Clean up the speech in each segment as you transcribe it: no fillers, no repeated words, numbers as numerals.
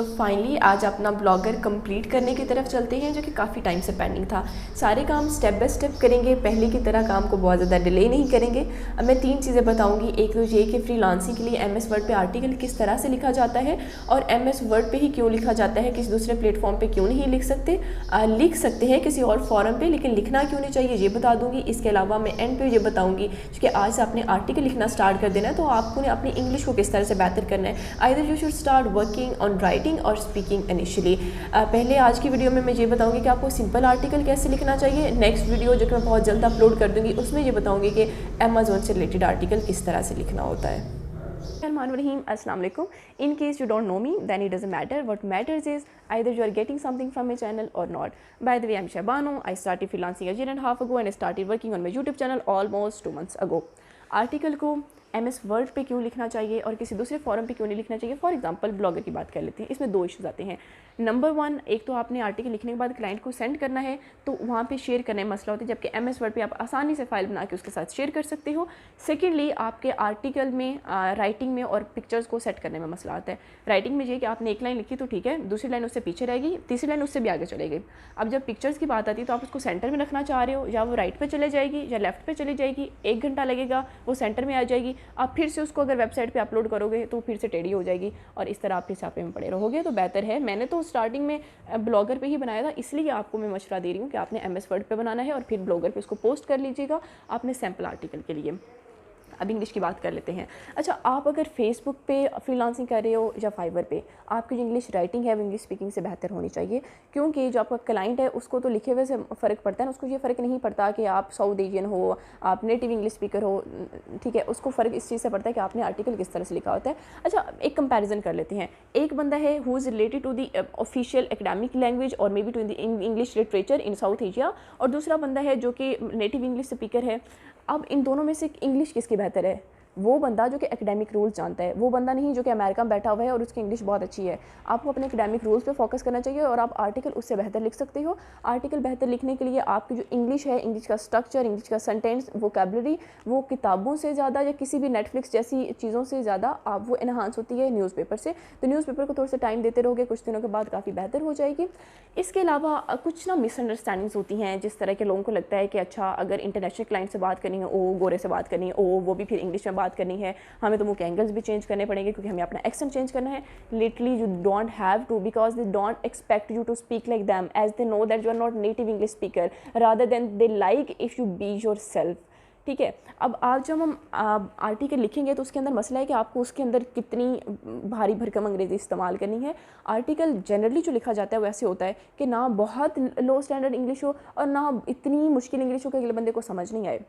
तो फाइनली आज अपना ब्लॉगर कंप्लीट करने की तरफ चलते हैं, जो कि काफ़ी टाइम से पेंडिंग था। सारे काम स्टेप बाय स्टेप करेंगे, पहले की तरह काम को बहुत ज़्यादा डिले नहीं करेंगे। अब मैं 3 चीज़ें बताऊंगी। एक तो ये कि फ्रीलांसिंग के लिए एमएस वर्ड पे आर्टिकल किस तरह से लिखा जाता है और एमएस वर्ड पे ही क्यों लिखा जाता है, किसी दूसरे प्लेटफॉर्म पे क्यों नहीं लिख सकते। लिख सकते हैं किसी और फॉरम पे, लेकिन लिखना क्यों नहीं चाहिए ये बता दूँगी। इसके अलावा मैं एंड पे ये बताऊँगी कि आज से आपने आर्टिकल लिखना स्टार्ट कर देना है तो आपको अपनी इंग्लिश को किस तरह से बेहतर करना है। Either you should start working on writing और स्पीकिंग इनिशियली। पहले आज की वीडियो में मैं ये बताऊंगी कि आपको सिंपल आर्टिकल कैसे लिखना चाहिए। नेक्स्ट वीडियो जो कि मैं बहुत जल्द अपलोड कर दूंगी उसमें ये बताऊंगी कि अमेज़न से रिलेटेड आर्टिकल किस तरह से लिखना होता है। अस्सलाम वालेकुम। In case you don't know me, then it doesn't matter. What matters is either you are getting something from my channel or not. By the way, I'm Shabano. I started freelancing a year and a half ago and I started working on my YouTube channel almost 2 months ago. Article को MS word पे क्यों लिखना चाहिए और किसी दूसरे forum पे क्यों नहीं लिखना चाहिए। फॉर एग्जांपल ब्लॉगर की बात कर लेते हैं। इसमें 2 इश्यूज आते हैं। नंबर 1, एक तो आपने आर्टिकल लिखने के बाद क्लाइंट को सेंड करना है तो वहाँ पे शेयर करने में मसला होता है, जबकि एमएस वर्ड पे आप आसानी से फाइल बना के उसके साथ शेयर कर सकते हो। सेकेंडली, आपके आर्टिकल में राइटिंग में और पिक्चर्स को सेट करने में मसला आता है। राइटिंग में ये कि आपने एक लाइन लिखी तो ठीक है, दूसरी लाइन उससे पीछे रहेगी, तीसरी लाइन उससे भी आगे चलेगी। अब जब पिक्चर्स की बात आती है तो आप उसको सेंटर में रखना चाह रहे हो, या वो राइट पे चले जाएगी या लेफ्ट पे चली जाएगी। 1 घंटा लगेगा, वो सेंटर में आ जाएगी। आप फिर से उसको अगर वेबसाइट पे अपलोड करोगे तो फिर से टेढ़ी हो जाएगी और इस तरह आप फिर छापे में पड़े रहोगे। तो बेहतर है, मैंने तो स्टार्टिंग में ब्लॉगर पे ही बनाया था, इसलिए आपको मैं मशवरा दे रही हूँ कि आपने एमएस वर्ड पे बनाना है और फिर ब्लॉगर पे उसको पोस्ट कर लीजिएगा आपने सैम्पल आर्टिकल के लिए। अब इंग्लिश की बात कर लेते हैं। अच्छा, आप अगर फेसबुक पे फ्रीलांसिंग कर रहे हो या फाइवर पे, आपकी जो इंग्लिश राइटिंग है वो इंग्लिश स्पीकिंग से बेहतर होनी चाहिए, क्योंकि जो आपका क्लाइंट है उसको तो लिखे हुए से फ़र्क पड़ता है ना, उसको ये फ़र्क नहीं पड़ता कि आप साउथ एशियन हो, आप नेटिव इंग्लिश स्पीकर हो, ठीक है। उसको फ़र्क इस चीज़ से पड़ता है कि आपने आर्टिकल किस तरह से लिखा होता है। अच्छा, एक कंपैरिजन कर लेते हैं। एक बंदा है who is related to the official academic language और maybe to the English literature in South Asia, और दूसरा बंदा है जो कि नेटिव इंग्लिश स्पीकर है। अब इन दोनों में से इंग्लिश किसकी बेहतर है? वो बंदा जो कि एकेडमिक रूल्स जानता है, वो बंदा नहीं जो कि अमेरिका में बैठा हुआ है और उसकी इंग्लिश बहुत अच्छी है। आपको अपने एकेडमिक रूल्स पे फोकस करना चाहिए और आप आर्टिकल उससे बेहतर लिख सकते हो। आर्टिकल बेहतर लिखने के लिए आपकी जो इंग्लिश है, इंग्लिश का स्ट्रक्चर, इंग्लिश का सेंटेंस, वोकैबुलरी, वो किताबों से ज़्यादा या किसी भी नेटफ्लिक्स जैसी चीज़ों से ज़्यादा आप वो इन्हांस होती है न्यूज़पेपर से। तो न्यूज़पेपर को थोड़ा सा टाइम देते रहोगे, कुछ दिनों के बाद काफ़ी बेहतर हो जाएगी। इसके अलावा कुछ ना मिसअंडरस्टैंडिंग्स होती हैं, जिस तरह के लोगों को लगता है कि अच्छा अगर इंटरनेशनल क्लाइंट से बात करनी है, ओ गोरे से बात करनी है, ओ वो भी फिर इंग्लिश में बात करनी है, हमें तो मुंह के एंगल्स भी चेंज करने पड़ेंगे क्योंकि हमें अपना एक्सेंट चेंज करना है। Literally you don't have to, because they don't expect you to speak like them, as they know that you are not native English speaker, rather than they like if you be yourself. ठीक है। अब आज जब हम article लिखेंगे तो उसके अंदर मसला है कि आपको उसके अंदर कितनी भारी भरकम अंग्रेज़ी इस्तेमाल करनी है। आर्टिकल जनरली जो लिखा जाता है वैसे होता है कि ना बहुत लो स्टैंडर्ड इंग्लिश हो और ना इतनी मुश्किल इंग्लिश हो कि अगले बंदे को समझ नहीं आए।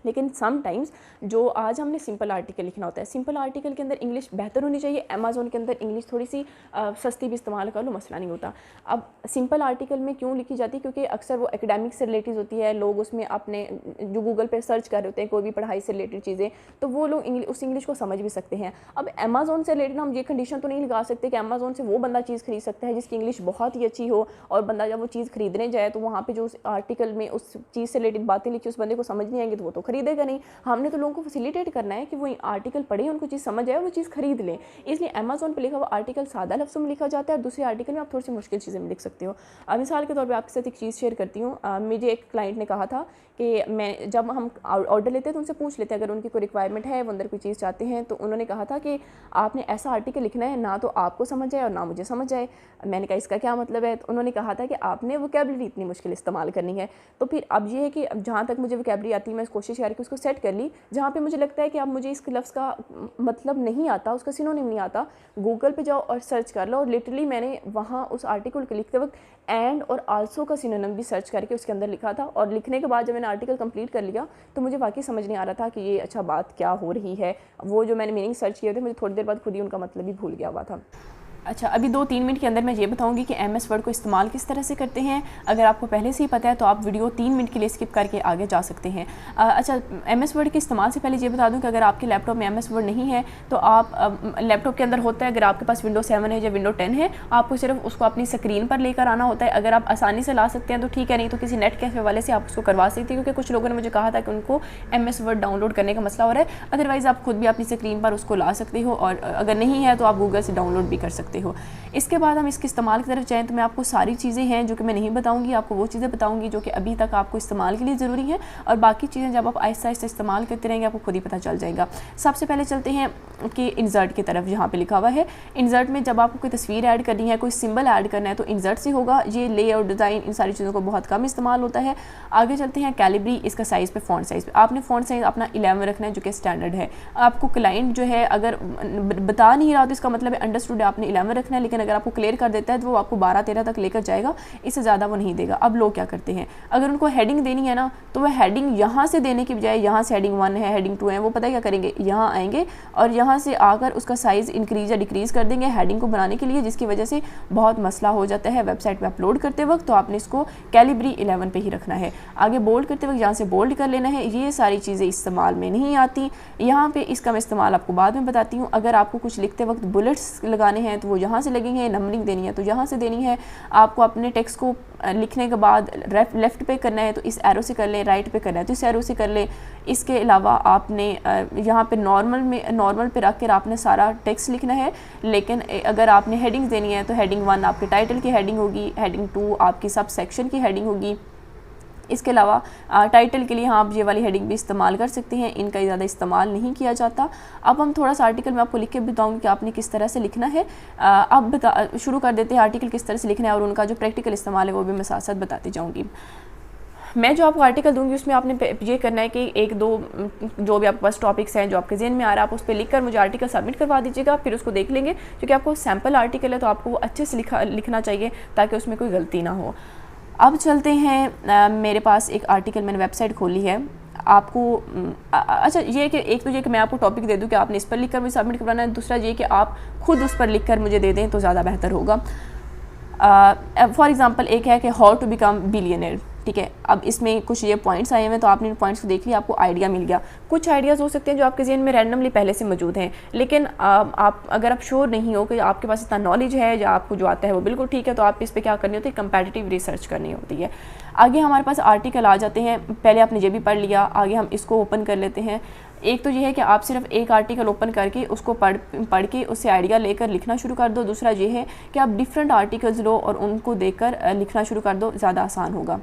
लेकिन समटाइम्स जो आज हमने सिंपल आर्टिकल लिखना होता है, सिंपल आर्टिकल के अंदर इंग्लिश बेहतर होनी चाहिए। अमेज़न के अंदर इंग्लिश थोड़ी सी सस्ती भी इस्तेमाल कर लो, मसला नहीं होता। अब सिंपल आर्टिकल में क्यों लिखी जाती है? क्योंकि अक्सर वो एकेडमिक से रिलेटेड होती है। लोग उसमें अपने जो गूगल पे सर्च कर रहे होते हैं कोई भी पढ़ाई से रिलेटेड चीज़ें, तो वो लोग उस इंग्लिश को समझ भी सकते हैं। अब अमेज़न से रिलेटेड हम ये कंडीशन तो नहीं लगा सकते कि अमेज़न से वो बंदा चीज़ खरीद सकता है जिसकी इंग्लिश बहुत ही अच्छी हो, और बंदा जब वो चीज़ खरीदने जाए तो वहाँ पर जो उस आर्टिकल में उस चीज़ से रिलेटेड बातें लिखी उस बंदे को समझ नहीं आएंगी तो वो तो खरीदेगा नहीं। हमने तो लोगों को फैसिलिटेट करना है कि वो आर्टिकल पढ़े, उनको चीज़ समझ आए, वो चीज़ खरीद लें। इसलिए अमेज़न पे लिखा हुआ आर्टिकल सादा लफ्ज़ों में लिखा जाता है और दूसरे आर्टिकल में आप थोड़ी सी मुश्किल चीज़ें में लिख सकते हो। मिसाल के तौर पे आपके साथ एक चीज़ शेयर करती हूँ। मुझे एक क्लाइंट ने कहा था कि मैं जब हम ऑर्डर लेते हैं तो उनसे पूछ लेते हैं अगर उनकी कोई रिक्वायरमेंट है, वो अंदर कोई चीज़ चाहते हैं, तो उन्होंने कहा था कि आपने ऐसा आर्टिकल लिखना है ना तो आपको समझ आए और ना मुझे समझ आए। मैंने कहा इसका क्या मतलब है? तो उन्होंने कहा था कि आपने वोकैबुलरी इतनी मुश्किल इस्तेमाल करनी है। तो फिर अब ये है कि जहाँ तक मुझे वोकैबुलरी आती है मैं कोशिश करके उसको सेट कर ली। जहाँ पे मुझे लगता है कि अब मुझे इस लफ्ज़ का मतलब नहीं आता, उसका सिनोनिम नहीं आता, गूगल पे जाओ और सर्च कर लो। और लिटरली मैंने वहाँ उस आर्टिकल को लिखते वक्त एंड और आल्सो का सिनोनिम भी सर्च करके उसके अंदर लिखा था। और लिखने के बाद जब मैंने आर्टिकल कंप्लीट कर लिया तो मुझे वाकई समझ नहीं आ रहा था कि ये अच्छा बात क्या हो रही है। वो जो मैंने मीनिंग सर्च किए थे मुझे थोड़ी देर बाद खुद ही उनका मतलब भी भूल गया हुआ था। अच्छा, अभी 2-3 मिनट के अंदर मैं ये बताऊंगी कि एमएस वर्ड को इस्तेमाल किस तरह से करते हैं। अगर आपको पहले से ही पता है तो आप वीडियो 3 मिनट के लिए स्किप करके आगे जा सकते हैं। अच्छा, एमएस वर्ड के इस्तेमाल से पहले ये बता दूं कि अगर आपके लैपटॉप में एमएस वर्ड नहीं है तो आप लैपटॉप के अंदर होता है, अगर आपके पास विंडो 7 है या विंडो 10 है, आपको सिर्फ उसको अपनी स्क्रीन पर लेकर आना होता है। अगर आप आसानी से ला सकते हैं तो ठीक है, नहीं तो किसी नेट कैफे वाले से आप उसको करवा सकते हैं, क्योंकि कुछ लोगों ने मुझे कहा था कि उनको एमएस वर्ड डाउनलोड करने का मसला हो रहा है। अदरवाइज़ आप खुद भी अपनी स्क्रीन पर उसको ला सकते हो, और अगर नहीं है तो आप गूगल से डाउनलोड भी कर सकते हो। इसके बाद हम इसके इस्तेमाल की तरफ जाएँ तो मैं आपको सारी चीज़ें हैं जो कि मैं नहीं बताऊँगी, आपको वो चीज़ें बताऊँगी जो कि अभी तक आपको इस्तेमाल के लिए ज़रूरी है, और बाकी चीज़ें जब आप आहिस्ता आहिस्ता इस्तेमाल करते रहेंगे आपको खुद ही पता चल जाएगा। सबसे पहले चलते हैं कि इंसर्ट की तरफ। यहाँ पे लिखा हुआ है इंसर्ट में जब आपको कोई तस्वीर ऐड करनी है, कोई सिंबल ऐड करना है तो इंसर्ट से होगा। ये लेआउट, डिज़ाइन, इन सारी चीज़ों को बहुत कम इस्तेमाल होता है। आगे चलते हैं कैलिब्री, इसका साइज़ पे फ़ॉन्ट साइज़ पे आपने फ़ॉन्ट साइज़ अपना 11 रखना है जो कि स्टैंडर्ड है। आपको क्लाइंट जो है अगर बता नहीं रहा तो इसका मतलब है अंडरस्टूड है, आपने 11 रखना है, लेकिन अगर आपको क्लियर कर देता है तो वो आपको 12-13 तक लेकर जाएगा, इससे ज़्यादा वो नहीं देगा। अब लोग क्या करते हैं, अगर उनको हेडिंग देनी है ना तो वह हेडिंग यहाँ से देने की बजाय, यहाँ से हेडिंग 1 है, हेडिंग 2 है, वो पता क्या करेंगे, यहाँ आएंगे और यहाँ से आकर उसका साइज़ इंक्रीज़ या डिक्रीज़ कर देंगे हेडिंग को बनाने के लिए, जिसकी वजह से बहुत मसला हो जाता है वेबसाइट पे अपलोड करते वक्त। तो आपने इसको कैलिब्री 11 पे ही रखना है। आगे बोल्ड करते वक्त यहाँ से बोल्ड कर लेना है। ये सारी चीज़ें इस्तेमाल में नहीं आती यहाँ पे, इसका मैं इस्तेमाल आपको बाद में बताती हूँ। अगर आपको कुछ लिखते वक्त बुलेट्स लगाने हैं तो वो यहाँ से लगेंगे, नंबरिंग देनी है तो यहाँ से देनी है। आपको अपने टेक्स्ट को लिखने के बाद लेफ़्ट पे करना है तो इस एरो से कर लें, राइट पे करना है तो इस एरो से कर लें। इसके अलावा आपने यहाँ पे नॉर्मल पे रख कर आपने सारा टेक्स्ट लिखना है, लेकिन अगर आपने हेडिंग्स देनी है तो हेडिंग 1 आपके टाइटल की हेडिंग होगी, हेडिंग 2 आपकी सब सेक्शन की हेडिंग होगी। इसके अलावा टाइटल के लिए हाँ आप ये वाली हेडिंग भी इस्तेमाल कर सकते हैं, इनका ज़्यादा इस्तेमाल नहीं किया जाता। अब हम थोड़ा सा आर्टिकल मैं आपको लिख के बताऊँगी कि आपने किस तरह से लिखना है। अब शुरू कर देते हैं आर्टिकल किस तरह से लिखना है, और उनका जो प्रैक्टिकल इस्तेमाल है वो भी मैं साथ साथ बताती जाऊँगी। मैं जो आपको आर्टिकल दूंगी उसमें आपने ये करना है कि 1-2 जो भी आपके पास टॉपिक्स हैं जो आपके ज़हन में आ रहा है आप उस पर लिखकर मुझे आर्टिकल सबमिट करवा दीजिएगा, फिर उसको देख लेंगे। क्योंकि आपको सैम्पल आर्टिकल है तो आपको वो अच्छे से लिखना चाहिए ताकि उसमें कोई गलती ना हो। अब चलते हैं, मेरे पास एक आर्टिकल मैंने वेबसाइट खोली है आपको। अच्छा ये कि एक तो ये कि मैं आपको टॉपिक दे दूं कि आपने इस पर लिखकर मुझे सबमिट करवाना है, दूसरा ये कि आप खुद उस पर लिखकर मुझे दे दें तो ज़्यादा बेहतर होगा। फॉर एग्ज़ाम्पल एक है कि हाउ टू बिकम बिलियनर, ठीक है। अब इसमें कुछ ये पॉइंट्स आए हुए हैं तो आपने इन पॉइंट्स को देख लिया, आपको आइडिया मिल गया। कुछ आइडियाज़ हो सकते हैं जो आपके ज़हन में रैंडमली पहले से मौजूद हैं, लेकिन आप अगर आप श्योर नहीं हो कि आपके पास इतना नॉलेज है या आपको जो आता है वो बिल्कुल ठीक है, तो आप इस पर क्या करनी होती है, कंपैटिटिव रिसर्च करनी होती है। आगे हमारे पास आर्टिकल आ जाते हैं। पहले आपने ये भी पढ़ लिया, आगे हम इसको ओपन कर लेते हैं। एक तो ये है कि आप सिर्फ एक आर्टिकल ओपन करके उसको पढ़ के उससे आइडिया लेकर लिखना शुरू कर दो। दूसरा ये है कि आप डिफरेंट आर्टिकल्स लो और उनको देखकर लिखना शुरू कर दो, ज़्यादा आसान होगा।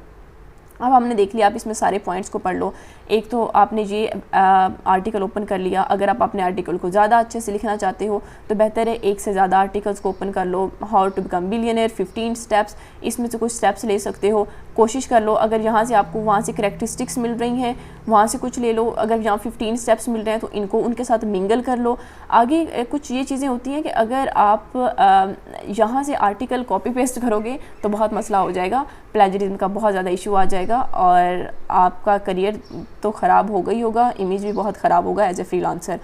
अब हमने देख लिया, आप इसमें सारे पॉइंट्स को पढ़ लो। एक तो आपने ये आर्टिकल ओपन कर लिया। अगर आप अपने आर्टिकल को ज़्यादा अच्छे से लिखना चाहते हो तो बेहतर है एक से ज़्यादा आर्टिकल्स को ओपन कर लो। How to become billionaire 15 steps, इसमें से कुछ स्टेप्स ले सकते हो, कोशिश कर लो। अगर यहाँ से आपको वहाँ से करैक्टरिस्टिक्स मिल रही हैं वहाँ से कुछ ले लो। अगर यहाँ 15 स्टेप्स मिल रहे हैं तो इनको उनके साथ मिंगल कर लो। आगे कुछ ये चीज़ें होती हैं कि अगर आप यहाँ से आर्टिकल कॉपी पेस्ट करोगे तो बहुत मसला हो जाएगा, प्लेजरिज्म का बहुत ज़्यादा इशू आ जाएगा और आपका करियर तो ख़राब होगा ही होगा, इमेज भी बहुत ख़राब होगा एज ए फ्रीलांसर।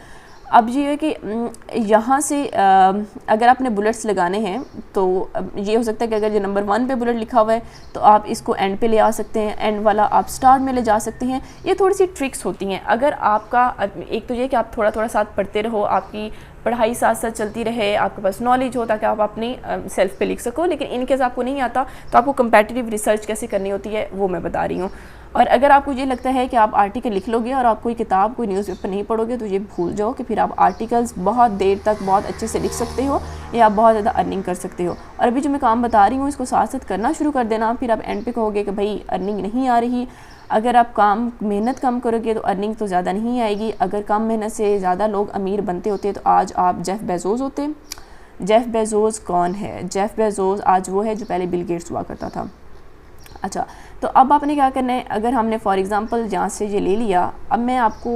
अब ये है कि यहाँ से अगर आपने बुलेट्स लगाने हैं तो ये हो सकता है कि अगर ये नंबर 1 पे बुलेट लिखा हुआ है तो आप इसको एंड पे ले आ सकते हैं, एंड वाला आप स्टार्ट में ले जा सकते हैं। ये थोड़ी सी ट्रिक्स होती हैं। अगर आपका एक तो ये कि आप थोड़ा थोड़ा साथ पढ़ते रहो, आपकी पढ़ाई साथ साथ चलती रहे, आपके पास नॉलेज हो ताकि आप अपनी सेल्फ पे लिख सको। लेकिन इनकेस आपको नहीं आता तो आपको कंपैटिटिव रिसर्च कैसे करनी होती है वो मैं बता रही हूँ। और अगर आपको ये लगता है कि आप आर्टिकल लिख लोगे और आप कोई किताब कोई न्यूज़पेपर नहीं पढ़ोगे तो ये भूल जाओ कि फिर आप आर्टिकल्स बहुत देर तक बहुत अच्छे से लिख सकते हो या आप बहुत ज़्यादा अर्निंग कर सकते हो। और अभी जो मैं काम बता रही हूँ इसको साथ साथ करना शुरू कर देना, फिर आप एंड पे कहोगे कि भाई अर्निंग नहीं आ रही। अगर आप मेहनत कम करोगे तो अर्निंग तो ज़्यादा नहीं आएगी। अगर कम मेहनत से ज़्यादा लोग अमीर बनते होते तो आज आप जेफ बेजोस होते। जेफ बेजोस कौन है? जेफ बेजोस आज वो है जो पहले बिल गेट्स हुआ करता था। अच्छा, तो अब आपने क्या करना है, अगर हमने फॉर एग्ज़ाम्पल जहाँ से ये ले लिया, अब मैं आपको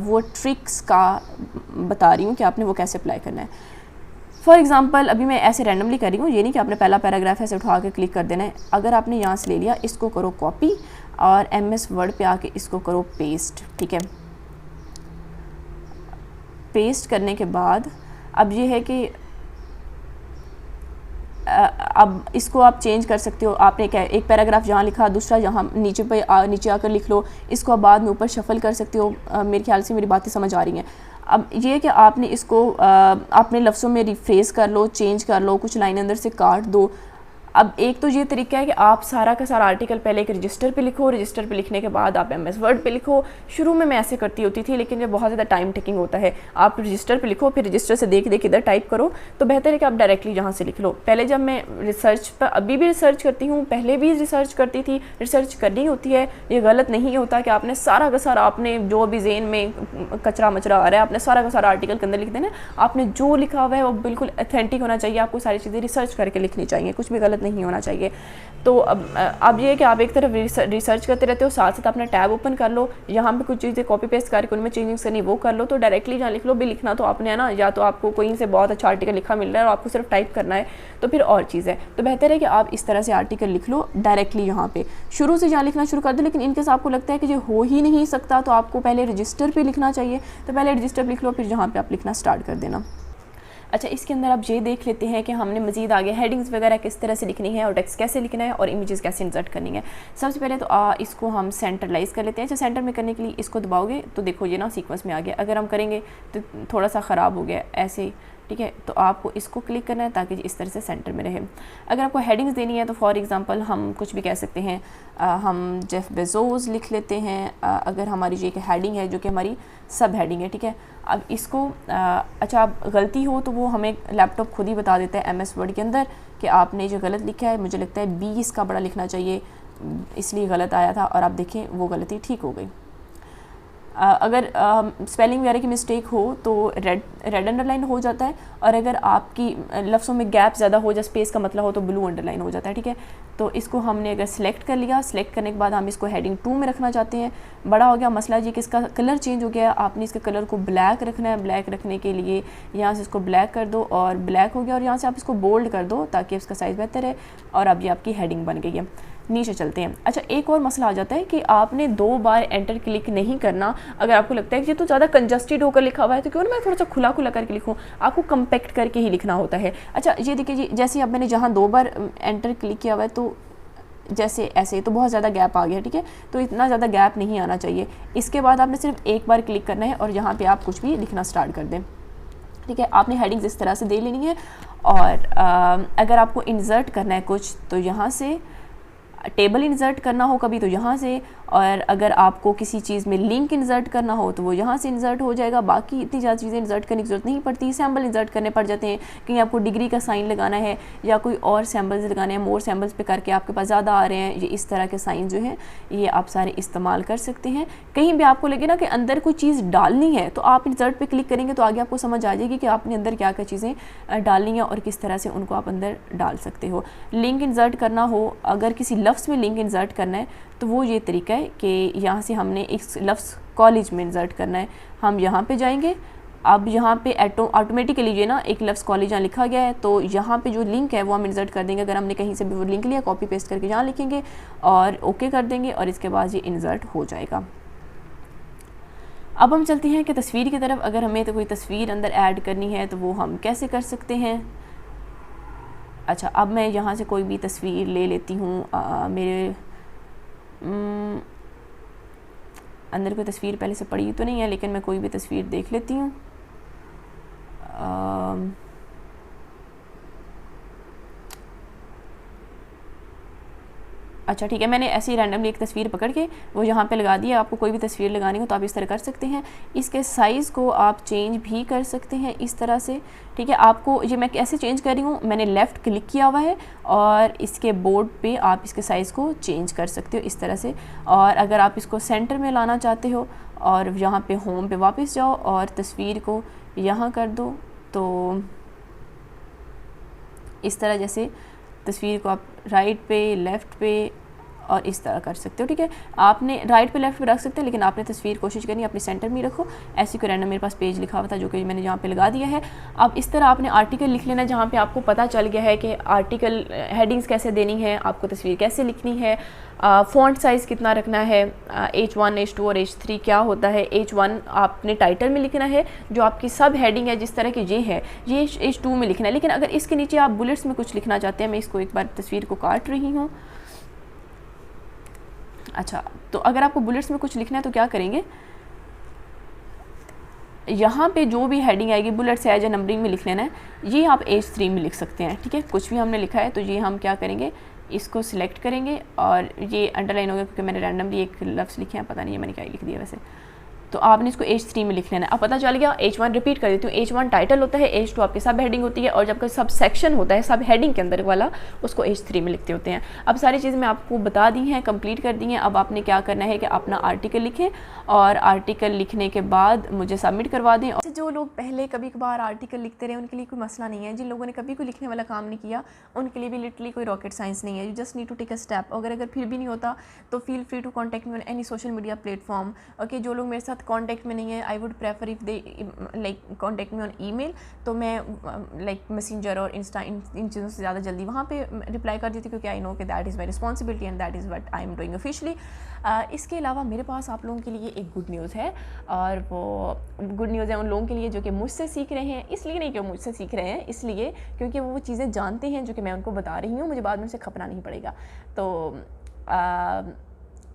वो ट्रिक्स का बता रही हूँ कि आपने वो कैसे अप्लाई करना है। फॉर एग्ज़ाम्पल अभी मैं ऐसे रैंडमली कर रही हूँ, ये नहीं कि आपने पहला पैराग्राफ ऐसे उठा के क्लिक कर देना है। अगर आपने यहाँ से ले लिया, इसको करो कॉपी और MS वर्ड पे आके इसको करो पेस्ट, ठीक है। पेस्ट करने के बाद अब ये है कि अब इसको आप चेंज कर सकते हो। आपने एक पैराग्राफ यहाँ लिखा, दूसरा यहाँ नीचे आकर लिख लो। इसको आप बाद में ऊपर शफल कर सकते हो। मेरे ख्याल से मेरी बातें समझ आ रही हैं। अब ये है कि आपने इसको अपने लफ्ज़ों में रिफ्रेस कर लो, चेंज कर लो, कुछ लाइन अंदर से काट दो। अब एक तो ये तरीका है कि आप सारा का सारा आर्टिकल पहले एक रजिस्टर पे लिखो, रजिस्टर पे लिखने के बाद आप MS वर्ड पे लिखो। शुरू में मैं ऐसे करती होती थी, लेकिन ये बहुत ज़्यादा टाइम टेकिंग होता है। आप रजिस्टर पे लिखो, फिर रजिस्टर से देख देख इधर टाइप करो, तो बेहतर है कि आप डायरेक्टली यहाँ से लिख लो। पहले जब मैं रिसर्च पर, अभी भी रिसर्च करती हूँ, पहले भी रिसर्च करती थी, रिसर्च करनी होती है। ये गलत नहीं होता कि आपने सारा का सारा, आपने जो भी ज़हन में कचरा मचरा आ रहा है, आपने सारा का सारा आर्टिकल के अंदर लिख देना। आपने जो लिखा हुआ है वो बिल्कुल ऑथेंटिक होना चाहिए, आपको सारी चीज़ें रिसर्च करके लिखनी चाहिए, कुछ भी गलत नहीं होना चाहिए। तो अब ये है कि आप एक तरफ रिसर्च करते रहते हो, साथ साथ अपना टैब ओपन कर लो, यहाँ पे कुछ चीज़ें कॉपी पेस्ट करके उनमें चेंजिंग करनी वो कर लो, तो डायरेक्टली जहाँ लिख लो। भी लिखना तो आपने है ना, या तो आपको कोई से बहुत अच्छा आर्टिकल लिखा मिल रहा है और आपको सिर्फ टाइप करना है, तो फिर और चीज़ है। तो बेहतर है कि आप इस तरह से आर्टिकल लिख लो डायरेक्टली यहाँ पे, शुरू से जहाँ लिखना शुरू कर दो। लेकिन इनकेस आपको लगता है कि ये हो ही नहीं सकता, तो आपको पहले रजिस्टर पर लिखना चाहिए, तो पहले रजिस्टर पर लिख लो, फिर जहाँ पर आप लिखना स्टार्ट कर देना। अच्छा, इसके अंदर आप ये देख लेते हैं कि हमने मज़ीद आगे हेडिंग्स वगैरह किस तरह से लिखनी है और टेक्स्ट कैसे लिखना है और इमेजेस कैसे इंसर्ट करनी है। सबसे पहले तो इसको हम सेंटरलाइज कर लेते हैं। अच्छा, सेंटर में करने के लिए इसको दबाओगे तो देखो ये ना सीक्वेंस में आ गया। अगर हम करेंगे तो थोड़ा सा ख़राब हो गया ऐसे, ठीक है। तो आपको इसको क्लिक करना है ताकि इस तरह से सेंटर में रहे। अगर आपको हेडिंग्स देनी है तो फॉर एग्जांपल हम कुछ भी कह सकते हैं, हम जेफ बेजोस लिख लेते हैं। अगर हमारी ये एक हेडिंग है जो कि हमारी सब हेडिंग है, ठीक है। अब इसको अच्छा, अब गलती हो तो वो हमें लैपटॉप खुद ही बता देता है MS वर्ड के अंदर कि आपने जो गलत लिखा है, मुझे लगता है 20 का बड़ा लिखना चाहिए, इसलिए गलत आया था। और आप देखें वो गलती ठीक हो गई। अगर स्पेलिंग वगैरह की मिस्टेक हो तो रेड अंडरलाइन हो जाता है, और अगर आपकी लफ्ज़ों में गैप ज़्यादा हो, या स्पेस का मतलब हो, तो ब्लू अंडरलाइन हो जाता है, ठीक है। तो इसको हमने अगर सिलेक्ट कर लिया, सिलेक्ट करने के बाद हम इसको हेडिंग 2 में रखना चाहते हैं। बड़ा हो गया मसला जी कि इसका कलर चेंज हो गया, आपने इसके कलर को ब्लैक रखना है। ब्लैक रखने के लिए यहाँ से इसको ब्लैक कर दो, और ब्लैक हो गया, और यहाँ से आप इसको बोल्ड कर दो ताकि इसका साइज़ बेहतर है, और अब ये आपकी हेडिंग बन गई है। नीचे चलते हैं। अच्छा, एक और मसला आ जाता है कि आपने 2 बार एंटर क्लिक नहीं करना। अगर आपको लगता है कि ये तो ज़्यादा कंजस्टेड होकर लिखा हुआ है, तो क्यों ना मैं थोड़ा सा खुला खुला करके लिखूँ, आपको कंपैक्ट करके ही लिखना होता है। अच्छा, ये देखिए जी, जैसे अब मैंने जहाँ 2 बार एंटर क्लिक किया हुआ है, तो जैसे ऐसे तो बहुत ज़्यादा गैप आ गया, ठीक है। तो इतना ज़्यादा गैप नहीं आना चाहिए। इसके बाद आपने सिर्फ एक बार क्लिक करना है और यहाँ पर आप कुछ भी लिखना स्टार्ट कर दें, ठीक है। आपने हेडिंग्स इस तरह से दे लेनी है। और अगर आपको इंसर्ट करना है कुछ, तो यहाँ से टेबल इंसर्ट करना हो कभी, तो यहाँ से, और अगर आपको किसी चीज़ में लिंक इंसर्ट करना हो तो वो यहाँ से इंसर्ट हो जाएगा। बाकी इतनी ज़्यादा चीज़ें इंसर्ट करने की ज़रूरत नहीं पड़ती। सैम्बल इंसर्ट करने पड़ जाते हैं, कहीं आपको डिग्री का साइन लगाना है या कोई और सैम्बल्स लगाने हैं, मोर सैम्बल्स पे करके आपके पास ज़्यादा आ रहे हैं, ये इस तरह के साइन जो हैं ये आप सारे इस्तेमाल कर सकते हैं। कहीं भी आपको लगे ना कि अंदर कोई चीज़ डालनी है, तो आप इंसर्ट पर क्लिक करेंगे तो आगे आपको समझ आ जाएगी कि आपने अंदर क्या क्या चीज़ें डालनी है और किस तरह से उनको आप अंदर डाल सकते हो। लिंक इंसर्ट करना हो, अगर किसी लफ्ज़ में लिंक इंसर्ट करना है, तो वो ये तरीका है कि यहाँ से हमने एक लफ्ज़ कॉलेज में इंसर्ट करना है। हम यहाँ पे जाएंगे। अब यहाँ पे ऑटोमेटिकली ये ना एक लफ्ज़ कॉलेज यहाँ लिखा गया है, तो यहाँ पे जो लिंक है वो हम इंसर्ट कर देंगे। अगर हमने कहीं से भी वो लिंक लिया, कॉपी पेस्ट करके यहाँ लिखेंगे और ओके कर देंगे, और इसके बाद ये इंसर्ट हो जाएगा। अब हम चलते हैं कि तस्वीर की तरफ। अगर हमें तो कोई तस्वीर अंदर ऐड करनी है तो वो हम कैसे कर सकते हैं। अच्छा, अब मैं यहाँ से कोई भी तस्वीर ले लेती हूँ। मेरे अंदर कोई तस्वीर पहले से पड़ी तो नहीं है, लेकिन मैं कोई भी तस्वीर देख लेती हूँ। अच्छा, ठीक है, मैंने ऐसे ही रैंडमली एक तस्वीर पकड़ के वो यहाँ पे लगा दिया। आपको कोई भी तस्वीर लगानी हो तो आप इस तरह कर सकते हैं। इसके साइज़ को आप चेंज भी कर सकते हैं इस तरह से, ठीक है। आपको ये मैं कैसे चेंज कर रही हूँ, मैंने लेफ़्ट क्लिक किया हुआ है और इसके बोर्ड पे आप इसके साइज़ को चेंज कर सकते हो इस तरह से। और अगर आप इसको सेंटर में लाना चाहते हो और यहाँ पे होम पे वापस जाओ और तस्वीर को यहाँ कर दो, तो इस तरह जैसे तस्वीर को आप राइट पे, लेफ़्ट पे और इस तरह कर सकते हो, ठीक है। आपने राइट पे लेफ़्ट पे रख सकते हैं, लेकिन आपने तस्वीर कोशिश करनी है अपने सेंटर में रखो। ऐसी कोई रैंडम मेरे पास पेज लिखा हुआ था जो कि मैंने यहाँ पे लगा दिया है। अब इस तरह आपने आर्टिकल लिख लेना जहाँ पे आपको पता चल गया है कि आर्टिकल हेडिंग्स कैसे देनी है, आपको तस्वीर कैसे लिखनी है, फ़ॉन्ट साइज़ कितना रखना है, H1, H2 और H3 क्या होता है। H1 आपने टाइटल में लिखना है, जो आपकी सब हेडिंग है जिस तरह की ये है, ये H2 में लिखना है। लेकिन अगर इसके नीचे आप बुलेट्स में कुछ लिखना चाहते हैं, मैं इसको एक बार तस्वीर को काट रही हूँ। अच्छा, तो अगर आपको बुलेट्स में कुछ लिखना है तो क्या करेंगे, यहाँ पे जो भी हेडिंग आएगी बुलेट से एज ए नंबरिंग में लिख लेना है, ये आप एज 3 में लिख सकते हैं, ठीक है। कुछ भी हमने लिखा है तो ये हम क्या करेंगे, इसको सिलेक्ट करेंगे और ये अंडरलाइन हो गया क्योंकि मैंने रैंडमली एक लफ्ज़ लिखे हैं, पता नहीं है मैंने क्या लिख दिया वैसे। तो आपने इसको एज 3 में लिख लेना है। अब पता चल गया। एज 1 रिपीट कर देती हूँ। एज 1 टाइटल होता है, एज 2 आपकी सब हेडिंग होती है, और जब कोई सब सेक्शन होता है सब हेडिंग के अंदर वाला, उसको एज 3 में लिखते होते हैं। अब सारी चीज़ें मैं आपको बता दी हैं, कंप्लीट कर दी हैं। अब आपने क्या करना है कि अपना आर्टिकल लिखें और आर्टिकल लिखने के बाद मुझे सबमिट करवा दें। और जो लोग पहले कभी कभार आर्टिकल लिखते रहे उनके लिए कोई मसला नहीं है। जिन लोगों ने कभी कोई लिखने वाला काम नहीं किया उनके लिए भी लिटरली कोई रॉकेट साइंस नहीं है। You just need to take a step. अगर फिर भी नहीं होता तो feel free to contact me on any social media platform. Okay, जो लोग मेरे साथ कॉन्टैक्ट में नहीं है, I would prefer if they like contact me on email, तो मैं लाइक मैसेंजर और इंस्टा इन चीज़ों से ज़्यादा जल्दी वहाँ पे रिप्लाई कर देती हूँ, क्योंकि आई नो कि that is my responsibility and that is what I am doing officially. इसके अलावा मेरे पास आप लोगों के लिए एक गुड न्यूज़ है, और वो गुड न्यूज़ है उन लोगों के लिए जो कि मुझसे सीख रहे हैं। इसलिए नहीं कि वो मुझसे सीख रहे हैं, इसलिए क्योंकि वो चीज़ें जानते हैं जो कि मैं उनको बता रही हूँ, मुझे बाद में उनसे खपना नहीं पड़ेगा। तो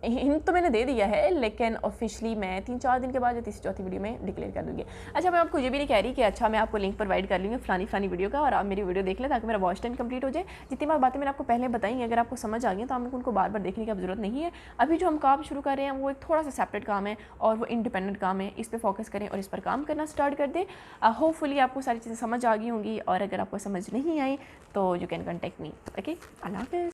हिंट तो मैंने दे दिया है, लेकिन ऑफिशियली मैं 3-4 दिन के बाद या तीसरी चौथी वीडियो में डिक्लेयर कर दूँगी। अच्छा, मैं आपको ये भी नहीं कह रही कि अच्छा मैं आपको लिंक प्रोवाइड कर लूँगी फलानी वीडियो का और आप मेरी वीडियो देख लें ताकि मेरा वॉच टाइम कंप्लीट हो जाए। जितनी बार बातें मैंने आपको पहले बताई हैं, अगर आपको समझ आ गई तो आपको उनको बार बार देखने की अब ज़रूरत नहीं है। अभी जो हम काम शुरू कर रहे हैं वो एक थोड़ा सा सेपरेट काम है और वो इंडिपेंडेंट काम है। इस पर फोकस करें और इस पर काम करना स्टार्ट कर दें। होपफुली आपको सारी चीज़ें समझ आ गई होंगी, और अगर आपको समझ नहीं आई तो you can contact me. Okay, अल्लाह हाफ़िज़।